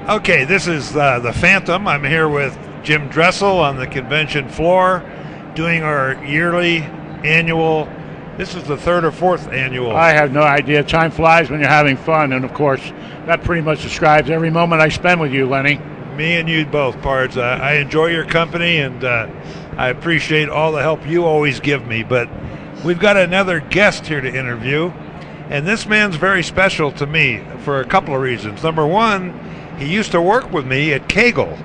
Okay, this is the Phantom. I'm here with Jim Dressel on the convention floor doing our yearly annual. This is the third or fourth annual. I have no idea. Time flies when you're having fun, and of course, that pretty much describes every moment I spend with you, Lenny. Me and you both, Pards. I enjoy your company, and I appreciate all the help you always give me. But we've got another guest here to interview, and this man's very special to me for a couple of reasons. Number one, he used to work with me at Kegel,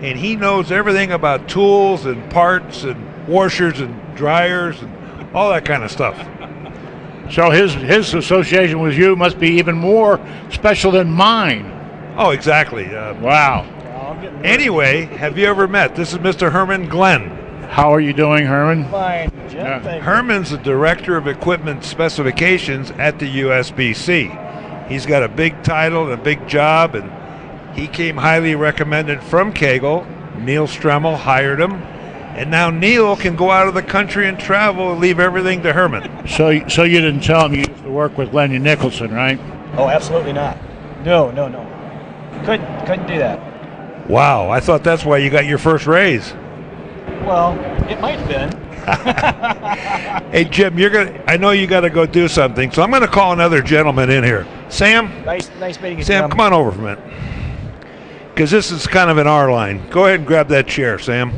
and he knows everything about tools and parts and washers and dryers and all that kind of stuff. So his association with you must be even more special than mine. Oh, exactly. Wow. Anyway, have you ever met? This is Mr. Hermann Glenn. How are you doing, Herman? Fine, Jim. Yeah. Thank you. Herman's the Director of Equipment Specifications at the USBC. He's got a big title and a big job, and he came highly recommended from Kegel. Neil Stremmel hired him, and now Neil can go out of the country and travel and leave everything to Herman. So you didn't tell him you used to work with Lenny Nicholson, right? Oh, absolutely not. No. Couldn't do that. Wow, I thought that's why you got your first raise. Well, it might have been. Hey, Jim, I know you got to go do something, so I'm going to call another gentleman in here. Sam? Nice meeting you, Sam, Jim. come on over for a minute. Because this is kind of an R line. Go ahead and grab that chair, Sam.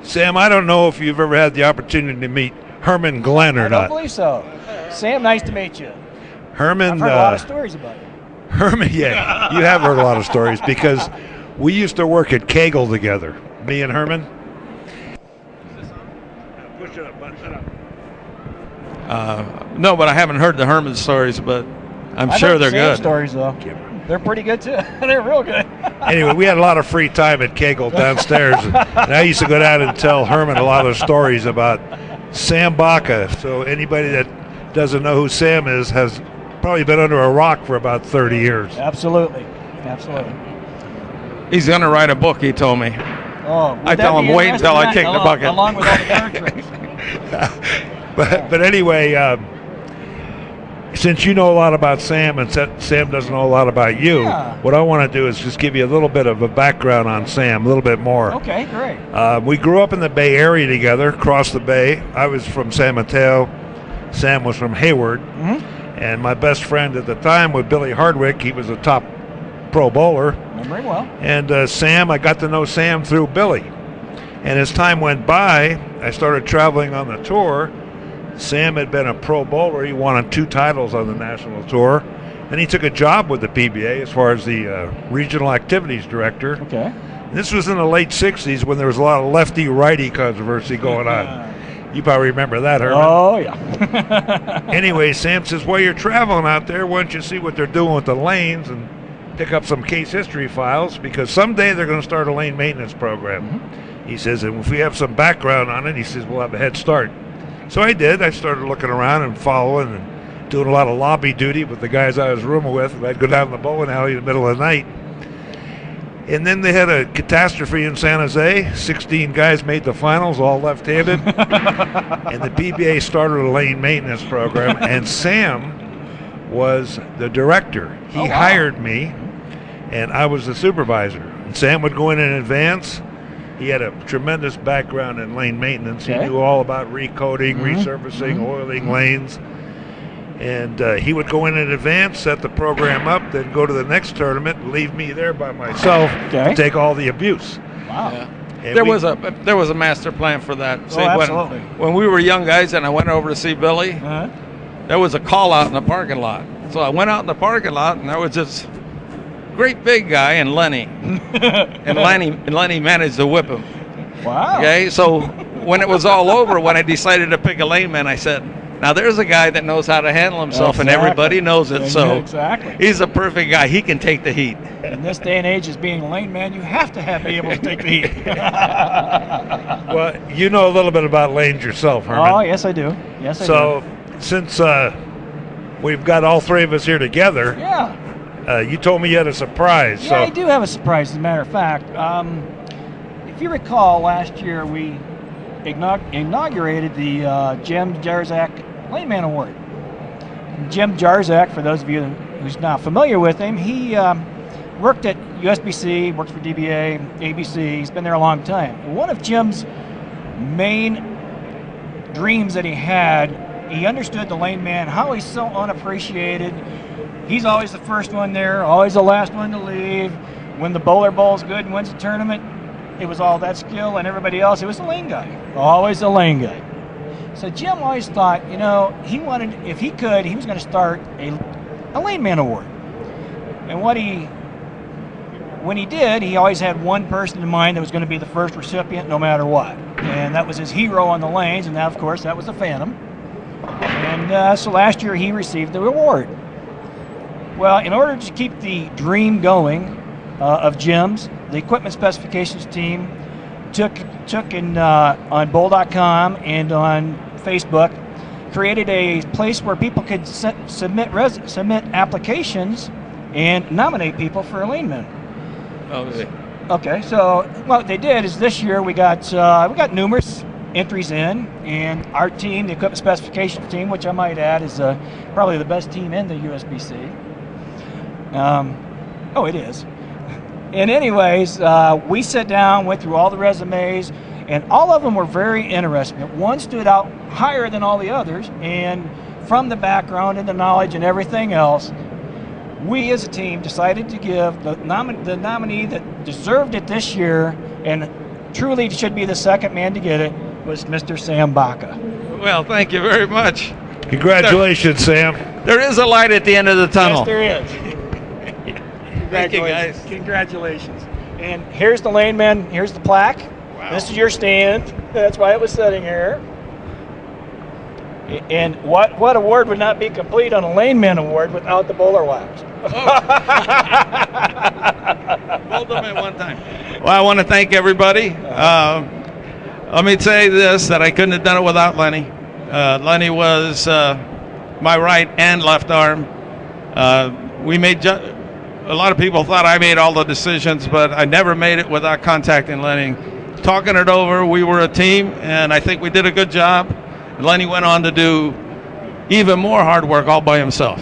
Sam, I don't know if you've ever had the opportunity to meet Hermann Glenn or I don't not. believe so. Sam, nice to meet you. Hermann, I've heard a lot of stories about you. Hermann, yeah, you have heard a lot of stories because we used to work at Kegel together, me and Hermann. Push it up, button it up. No, but I haven't heard the Herman stories, but I'm I've sure heard they're Sam's good. stories, though. They're pretty good, too. They're real good. Anyway, we had a lot of free time at Kegel downstairs, and I used to go down and tell Hermann a lot of stories about Sam Baca. So anybody that doesn't know who Sam is has probably been under a rock for about 30 years. Absolutely. He's going to write a book, he told me. Oh, I tell him, wait until I kick the bucket. Along with all the card tricks. But anyway, since you know a lot about Sam and Sam doesn't know a lot about you, Yeah. what I want to do is just give you a little bit of a background on Sam, a little bit more. Okay, great. We grew up in the Bay Area together, across the Bay. I was from San Mateo. Sam was from Hayward. Mm-hmm. And my best friend at the time was Billy Hardwick. He was a top pro bowler. Remember him well. And Sam, I got to know Sam through Billy. And as time went by, I started traveling on the tour. Sam had been a pro bowler. He won 2 titles on the national tour. Then he took a job with the PBA as far as the regional activities director. Okay. And this was in the late 60s when there was a lot of lefty-righty controversy going on. You probably remember that, Herman. Oh, yeah. Anyway, Sam says, well, you're traveling out there. Why don't you see what they're doing with the lanes and pick up some case history files, because someday they're going to start a lane maintenance program. Mm-hmm. He says, and if we have some background on it, he says, we'll have a head start. So I did. I started looking around and following and doing a lot of lobby duty with the guys I was rooming with. I'd go down to the bowling alley in the middle of the night. And then they had a catastrophe in San Jose. 16 guys made the finals, all left-handed. And the PBA started a lane maintenance program, and Sam was the director. He hired me, and I was the supervisor. And Sam would go in advance. He had a tremendous background in lane maintenance. Okay. He knew all about recoating, resurfacing, oiling lanes. And he would go in advance, set the program up, then go to the next tournament, and leave me there by myself to take all the abuse. Wow. Yeah. And There was a master plan for that. Oh, absolutely. When we were young guys and I went over to see Billy, there was a call out in the parking lot. So I went out in the parking lot and there was this great big guy and Lenny. and Lenny managed to whip him. Wow. Okay, so when it was all over, when I decided to pick a lane man, I said, now there's a guy that knows how to handle himself, and everybody knows it. So exactly. He's a perfect guy. He can take the heat. In this day and age, as being a lane man, you have to be able to take the heat. Well, you know a little bit about lanes yourself, Herman. Oh, yes, I do. Yes, I do. So since we've got all three of us here together, you told me you had a surprise. Yeah, I do have a surprise, as a matter of fact. If you recall, last year we inaugurated the Jim Jarzak Laneman Award. Jim Jarzak, for those of you who's not familiar with him, he worked at USBC, worked for DBA, ABC. He's been there a long time. One of Jim's main dreams that he had, he understood the lane man, how he's so unappreciated. He's always the first one there, always the last one to leave. When the bowler bowls good and wins the tournament, it was all that skill, and everybody else, it was the lane guy. Always the lane guy. So Jim always thought, you know, he wanted, if he could, he was going to start a lane man award. And when he did, he always had one person in mind that was going to be the first recipient no matter what. And that was his hero on the lanes, and that, of course, that was the Phantom. And so last year he received the award. Well, in order to keep the dream going of Jim's, the equipment specifications team took on bowl.com and on Facebook, created a place where people could submit applications and nominate people for a laneman. Okay. Okay, so what they did is this year we got numerous entries in, and our team, the equipment specifications team, which I might add is probably the best team in the USBC. Oh, it is. And anyways, we sat down, went through all the resumes, and all of them were very interesting. One stood out higher than all the others, and from the background and the knowledge and everything else, we as a team decided to give the nominee that deserved it this year and truly should be the second man to get it was Mr. Sam Baca. Well, thank you very much. Congratulations, Sam. There is a light at the end of the tunnel. Yes, there is. Thank you, guys. Congratulations. And here's the lane man. Here's the plaque. Wow. This is your stand. That's why it was sitting here. And what award would not be complete on a lane man award without the bowler wax? Oh. Both of them at one time. Well, I want to thank everybody. Let me say this, that I couldn't have done it without Lenny. Lenny was my right and left arm. We made a lot of people thought I made all the decisions, but I never made it without contacting Lenny. Talking it over, we were a team, and I think we did a good job. Lenny went on to do even more hard work all by himself.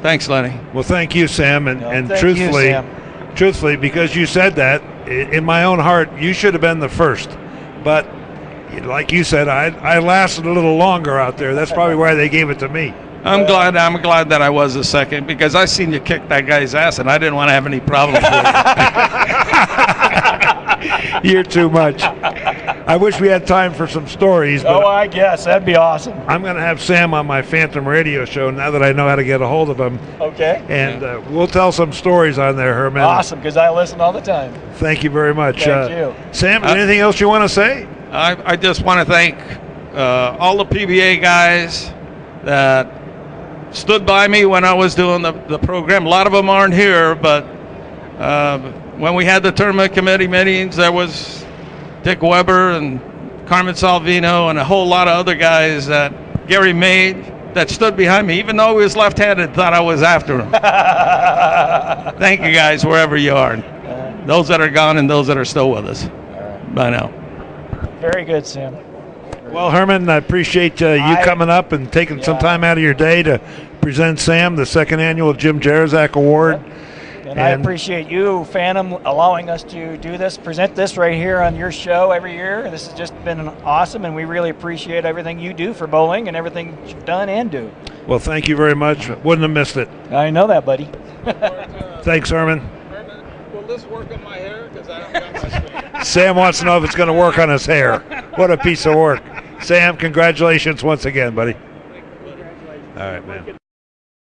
Thanks, Lenny. Well, thank you, Sam. And thank truthfully, you, Sam. Truthfully, because you said that, in my own heart, you should have been the first. But like you said, I lasted a little longer out there. That's probably why they gave it to me. I'm glad that I was the second, because I seen you kick that guy's ass, and I didn't want to have any problems with you. You're too much. I wish we had time for some stories. But I guess. That'd be awesome. I'm going to have Sam on my Phantom radio show now that I know how to get a hold of him. Okay. And we'll tell some stories on there, Herman. Awesome, because I listen all the time. Thank you very much. Thank you. Sam, anything else you want to say? I just want to thank all the PBA guys that stood by me when I was doing the program. A lot of them aren't here, but when we had the tournament committee meetings, there was Dick Weber and Carmen Salvino and a whole lot of other guys that Gary made that stood behind me, even though he was left-handed, thought I was after him. Thank you guys, wherever you are. Those that are gone and those that are still with us. Bye now. Very good, Sam. Well, Herman, I appreciate you coming up and taking some time out of your day to present Sam the second annual Jim Jarzak Award. Yep. And I appreciate you, Phantom, allowing us to do this, present this right here on your show every year. This has just been awesome, and we really appreciate everything you do for bowling and everything you've done and do. Well, thank you very much. Wouldn't have missed it. I know that, buddy. Thanks, Herman. Herman, will this work on my hair? Because I don't got my screen. Sam wants to know if it's going to work on his hair. What a piece of work. Sam, congratulations once again, buddy. All right, man.